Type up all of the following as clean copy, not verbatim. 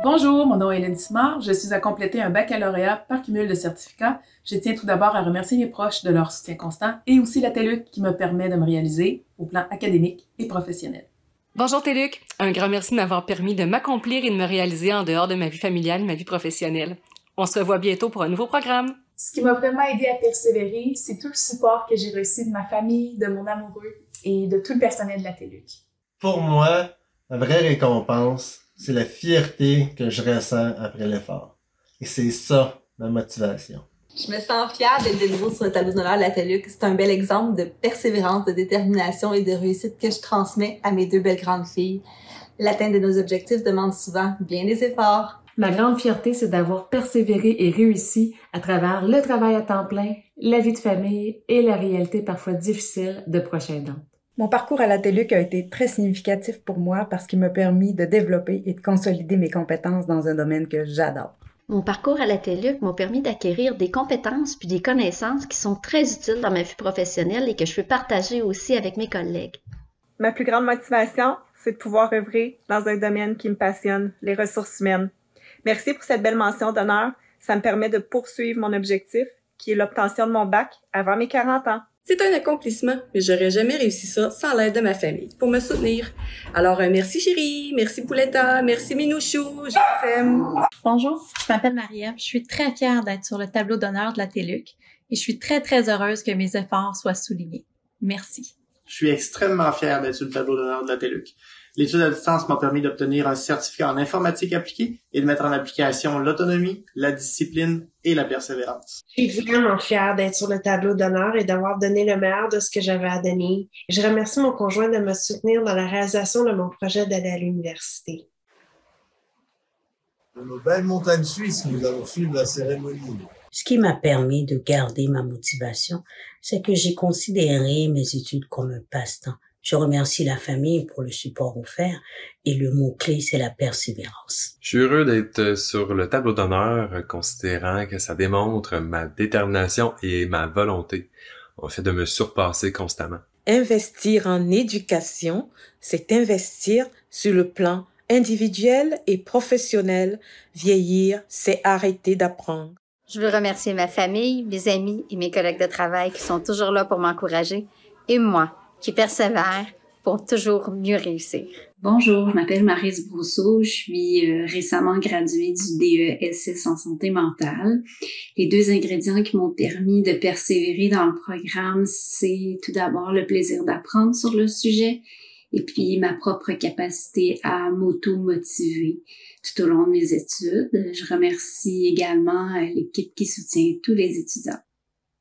Bonjour, mon nom est Hélène Simard. Je suis à compléter un baccalauréat par cumul de certificats. Je tiens tout d'abord à remercier mes proches de leur soutien constant et aussi la TELUC qui me permet de me réaliser au plan académique et professionnel. Bonjour TELUC, un grand merci de m'avoir permis de m'accomplir et de me réaliser en dehors de ma vie familiale, ma vie professionnelle. On se revoit bientôt pour un nouveau programme. Ce qui m'a vraiment aidé à persévérer, c'est tout le support que j'ai reçu de ma famille, de mon amoureux et de tout le personnel de la TELUC. Pour moi, la vraie récompense, c'est la fierté que je ressens après l'effort. Et c'est ça, ma motivation. Je me sens fière d'être de nouveau sur le tableau d'honneur de la TELUC. C'est un bel exemple de persévérance, de détermination et de réussite que je transmets à mes deux belles grandes filles. L'atteinte de nos objectifs demande souvent bien des efforts. Ma grande fierté, c'est d'avoir persévéré et réussi à travers le travail à temps plein, la vie de famille et la réalité parfois difficile de proche aidante. Mon parcours à la TELUC a été très significatif pour moi parce qu'il m'a permis de développer et de consolider mes compétences dans un domaine que j'adore. Mon parcours à la TELUC m'a permis d'acquérir des compétences puis des connaissances qui sont très utiles dans ma vie professionnelle et que je peux partager aussi avec mes collègues. Ma plus grande motivation, c'est de pouvoir œuvrer dans un domaine qui me passionne, les ressources humaines. Merci pour cette belle mention d'honneur. Ça me permet de poursuivre mon objectif, qui est l'obtention de mon bac avant mes 40 ans. C'est un accomplissement, mais j'aurais jamais réussi ça sans l'aide de ma famille pour me soutenir. Alors, merci chérie, merci Pouletta, merci Minouchou, je vous aime. Bonjour, je m'appelle Marie-Ève. Je suis très fière d'être sur le tableau d'honneur de la TELUC et je suis très, très heureuse que mes efforts soient soulignés. Merci. Je suis extrêmement fière d'être sur le tableau d'honneur de la TELUC. L'étude à distance m'a permis d'obtenir un certificat en informatique appliquée et de mettre en application l'autonomie, la discipline et la persévérance. Je suis vraiment fière d'être sur le tableau d'honneur et d'avoir donné le meilleur de ce que j'avais à donner. Je remercie mon conjoint de me soutenir dans la réalisation de mon projet d'aller à l'université. De nos belles montagnes suisses, nous allons suivre la cérémonie. Ce qui m'a permis de garder ma motivation, c'est que j'ai considéré mes études comme un passe-temps. Je remercie la famille pour le support offert et le mot-clé, c'est la persévérance. Je suis heureux d'être sur le tableau d'honneur, considérant que ça démontre ma détermination et ma volonté, en fait, de me surpasser constamment. Investir en éducation, c'est investir sur le plan individuel et professionnel. Vieillir, c'est arrêter d'apprendre. Je veux remercier ma famille, mes amis et mes collègues de travail qui sont toujours là pour m'encourager et moi, qui persévère pour toujours mieux réussir. Bonjour, je m'appelle Maryse Brousseau, je suis récemment graduée du DESS en santé mentale. Les deux ingrédients qui m'ont permis de persévérer dans le programme, c'est tout d'abord le plaisir d'apprendre sur le sujet et puis ma propre capacité à m'auto-motiver tout au long de mes études. Je remercie également l'équipe qui soutient tous les étudiants.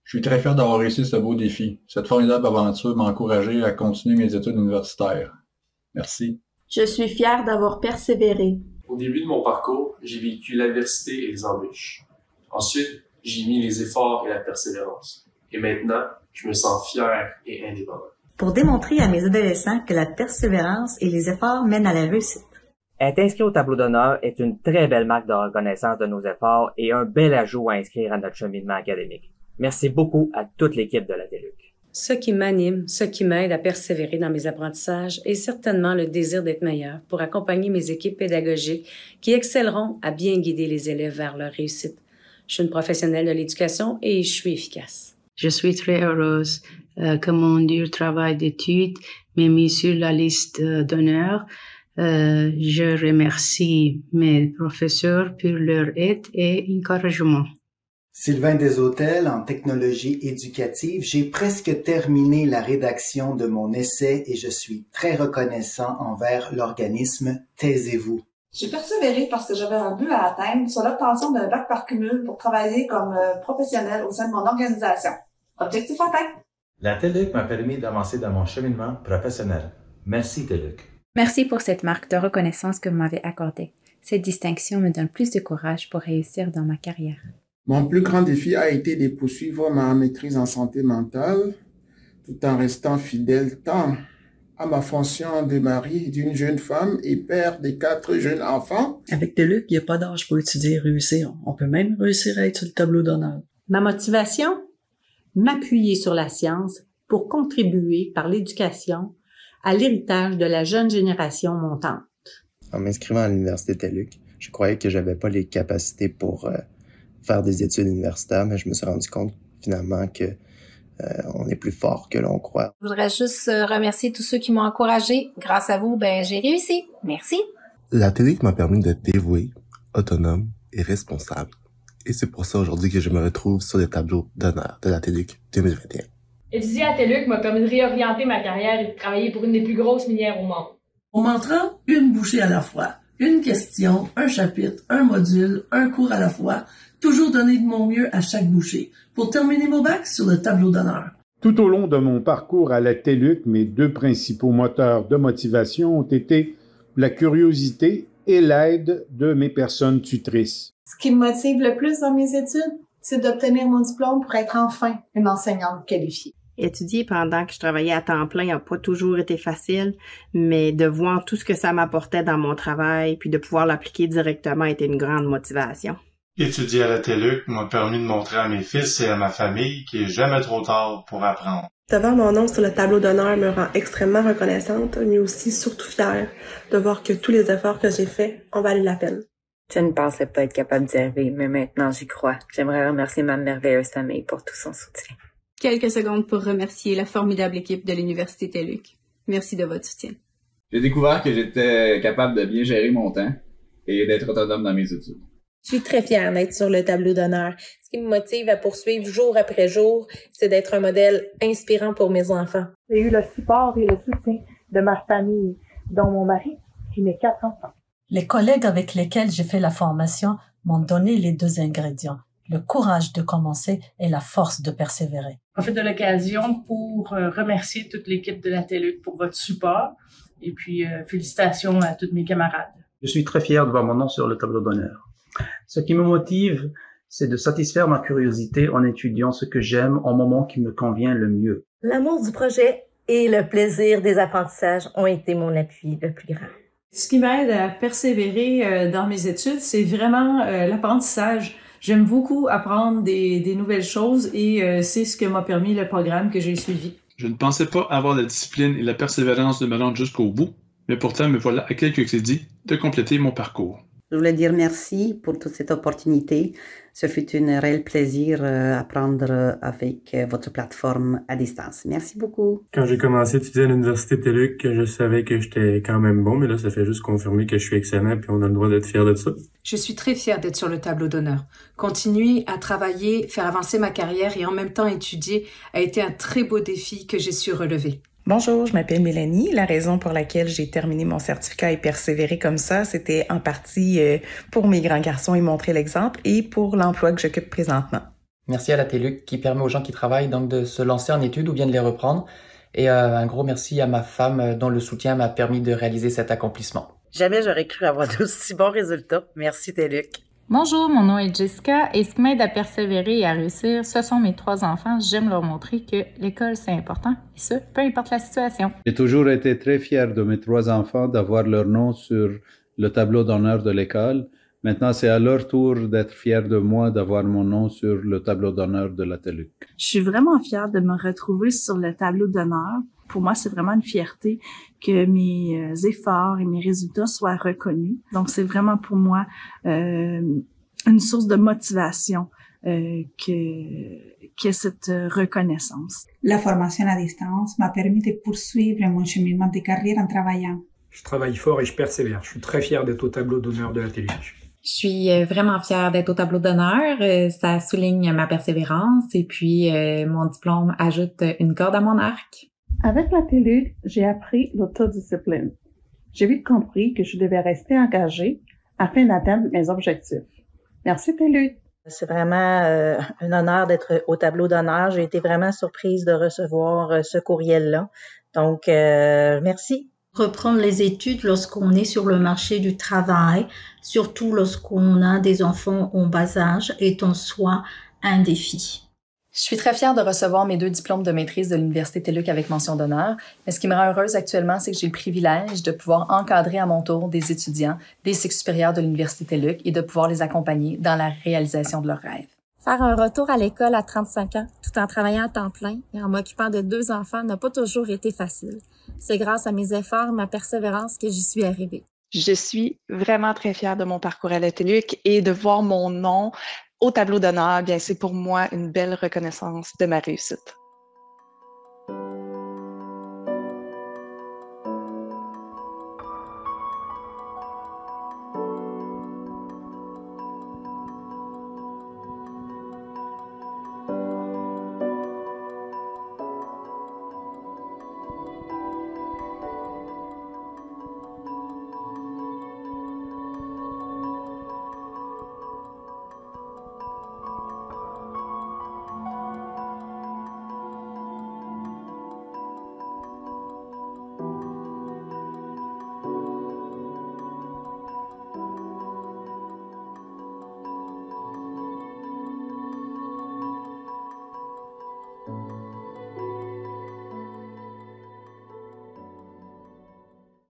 Je suis très fier d'avoir réussi ce beau défi. Cette formidable aventure m'a encouragé à continuer mes études universitaires. Merci. Je suis fière d'avoir persévéré. Au début de mon parcours, j'ai vécu l'adversité et les embûches. Ensuite, j'ai mis les efforts et la persévérance. Et maintenant, je me sens fier et indépendant. Pour démontrer à mes adolescents que la persévérance et les efforts mènent à la réussite. Être inscrit au tableau d'honneur est une très belle marque de reconnaissance de nos efforts et un bel ajout à inscrire à notre cheminement académique. Merci beaucoup à toute l'équipe de la TELUC. Ce qui m'anime, ce qui m'aide à persévérer dans mes apprentissages est certainement le désir d'être meilleur pour accompagner mes équipes pédagogiques qui excelleront à bien guider les élèves vers leur réussite. Je suis une professionnelle de l'éducation et je suis efficace. Je suis très heureuse que mon dur travail d'études m'ait mis sur la liste d'honneur. Je remercie mes professeurs pour leur aide et encouragement. Sylvain Deshôtels, en technologie éducative, j'ai presque terminé la rédaction de mon essai et je suis très reconnaissant envers l'organisme Taisez-vous. J'ai persévéré parce que j'avais un but à atteindre sur l'obtention d'un bac par cumul pour travailler comme professionnel au sein de mon organisation. Objectif atteint. La TELUC m'a permis d'avancer dans mon cheminement professionnel. Merci TELUC. Merci pour cette marque de reconnaissance que vous m'avez accordée. Cette distinction me donne plus de courage pour réussir dans ma carrière. Mon plus grand défi a été de poursuivre ma maîtrise en santé mentale tout en restant fidèle tant à ma fonction de mari d'une jeune femme et père de 4 jeunes enfants. Avec TELUC, il n'y a pas d'âge pour étudier et réussir. On peut même réussir à être sur le tableau d'honneur. Ma motivation? M'appuyer sur la science pour contribuer par l'éducation à l'héritage de la jeune génération montante. En m'inscrivant à l'Université TELUC, Je croyais que j'avais pas les capacités pour faire des études universitaires, mais je me suis rendu compte finalement que on est plus fort que l'on croit. Je voudrais juste remercier tous ceux qui m'ont encouragé. Grâce à vous, j'ai réussi. Merci. La TELUC m'a permis d'être dévoué, autonome et responsable. Et c'est pour ça aujourd'hui que je me retrouve sur le tableau d'honneur de la TELUC 2021. Étudier à TELUC m'a permis de réorienter ma carrière et de travailler pour une des plus grosses minières au monde. On m'entraîne une bouchée à la fois, une question, un chapitre, un module, un cours à la fois, toujours donner de mon mieux à chaque bouchée, pour terminer mon bac sur le tableau d'honneur. Tout au long de mon parcours à la TELUC, mes deux principaux moteurs de motivation ont été la curiosité et l'aide de mes personnes tutrices. Ce qui me motive le plus dans mes études, c'est d'obtenir mon diplôme pour être enfin une enseignante qualifiée. Étudier pendant que je travaillais à temps plein n'a pas toujours été facile, mais de voir tout ce que ça m'apportait dans mon travail puis de pouvoir l'appliquer directement a été une grande motivation. Étudier à la TELUC m'a permis de montrer à mes fils et à ma famille qu'il n'est jamais trop tard pour apprendre. De voir mon nom sur le tableau d'honneur me rend extrêmement reconnaissante, mais aussi surtout fière de voir que tous les efforts que j'ai faits ont valu la peine. Je ne pensais pas être capable d'y arriver, mais maintenant j'y crois. J'aimerais remercier ma merveilleuse famille pour tout son soutien. Quelques secondes pour remercier la formidable équipe de l'Université TELUC. Merci de votre soutien. J'ai découvert que j'étais capable de bien gérer mon temps et d'être autonome dans mes études. Je suis très fière d'être sur le tableau d'honneur. Ce qui me motive à poursuivre jour après jour, c'est d'être un modèle inspirant pour mes enfants. J'ai eu le support et le soutien de ma famille, dont mon mari et mes 4 enfants. Les collègues avec lesquels j'ai fait la formation m'ont donné les 2 ingrédients, le courage de commencer et la force de persévérer. Je profite de l'occasion pour remercier toute l'équipe de la TELUC pour votre support et puis félicitations à tous mes camarades. Je suis très fier de voir mon nom sur le tableau d'honneur. Ce qui me motive, c'est de satisfaire ma curiosité en étudiant ce que j'aime au moment qui me convient le mieux. L'amour du projet et le plaisir des apprentissages ont été mon appui le plus grand. Ce qui m'aide à persévérer dans mes études, c'est vraiment l'apprentissage. J'aime beaucoup apprendre des nouvelles choses et c'est ce que m'a permis le programme que j'ai suivi. Je ne pensais pas avoir la discipline et la persévérance de me rendre jusqu'au bout, mais pourtant me voilà à quelques crédits de compléter mon parcours. Je voulais dire merci pour toute cette opportunité. Ce fut un réel plaisir d'apprendre avec votre plateforme à distance. Merci beaucoup. Quand j'ai commencé à étudier à l'Université TELUC, je savais que j'étais quand même bon, mais là, ça fait juste confirmer que je suis excellent puis on a le droit d'être fier de ça. Je suis très fière d'être sur le tableau d'honneur. Continuer à travailler, faire avancer ma carrière et en même temps étudier a été un très beau défi que j'ai su relever. Bonjour, je m'appelle Mélanie. La raison pour laquelle j'ai terminé mon certificat et persévéré comme ça, c'était en partie pour mes grands garçons et montrer l'exemple et pour l'emploi que j'occupe présentement. Merci à la TELUC qui permet aux gens qui travaillent donc de se lancer en études ou bien de les reprendre. Et un gros merci à ma femme dont le soutien m'a permis de réaliser cet accomplissement. Jamais j'aurais cru avoir d'aussi bons résultats. Merci TELUC. Bonjour, mon nom est Jessica et ce qui m'aide à persévérer et à réussir, ce sont mes 3 enfants. J'aime leur montrer que l'école, c'est important et ce, peu importe la situation. J'ai toujours été très fier de mes 3 enfants d'avoir leur nom sur le tableau d'honneur de l'école. Maintenant, c'est à leur tour d'être fiers de moi d'avoir mon nom sur le tableau d'honneur de la TELUC. Je suis vraiment fière de me retrouver sur le tableau d'honneur. Pour moi, c'est vraiment une fierté que mes efforts et mes résultats soient reconnus. Donc, c'est vraiment pour moi une source de motivation que cette reconnaissance. La formation à distance m'a permis de poursuivre mon cheminement de carrière en travaillant. Je travaille fort et je persévère. Je suis très fier d'être au tableau d'honneur de la TELUC. Je suis vraiment fière d'être au tableau d'honneur. Ça souligne ma persévérance et puis mon diplôme ajoute une corde à mon arc. Avec la TELUC, j'ai appris l'autodiscipline. J'ai vite compris que je devais rester engagée afin d'atteindre mes objectifs. Merci TELUC. C'est vraiment un honneur d'être au tableau d'honneur. J'ai été vraiment surprise de recevoir ce courriel-là. Donc, merci. Reprendre les études lorsqu'on est sur le marché du travail, surtout lorsqu'on a des enfants en bas âge, est en soi un défi. Je suis très fière de recevoir mes 2 diplômes de maîtrise de l'Université TELUC avec mention d'honneur, mais ce qui me rend heureuse actuellement, c'est que j'ai le privilège de pouvoir encadrer à mon tour des étudiants des cycles supérieurs de l'Université TELUC et de pouvoir les accompagner dans la réalisation de leurs rêves. Faire un retour à l'école à 35 ans, tout en travaillant à temps plein et en m'occupant de 2 enfants n'a pas toujours été facile. C'est grâce à mes efforts et ma persévérance que j'y suis arrivée. Je suis vraiment très fière de mon parcours à la TELUC et de voir mon nom au tableau d'honneur, bien c'est pour moi une belle reconnaissance de ma réussite.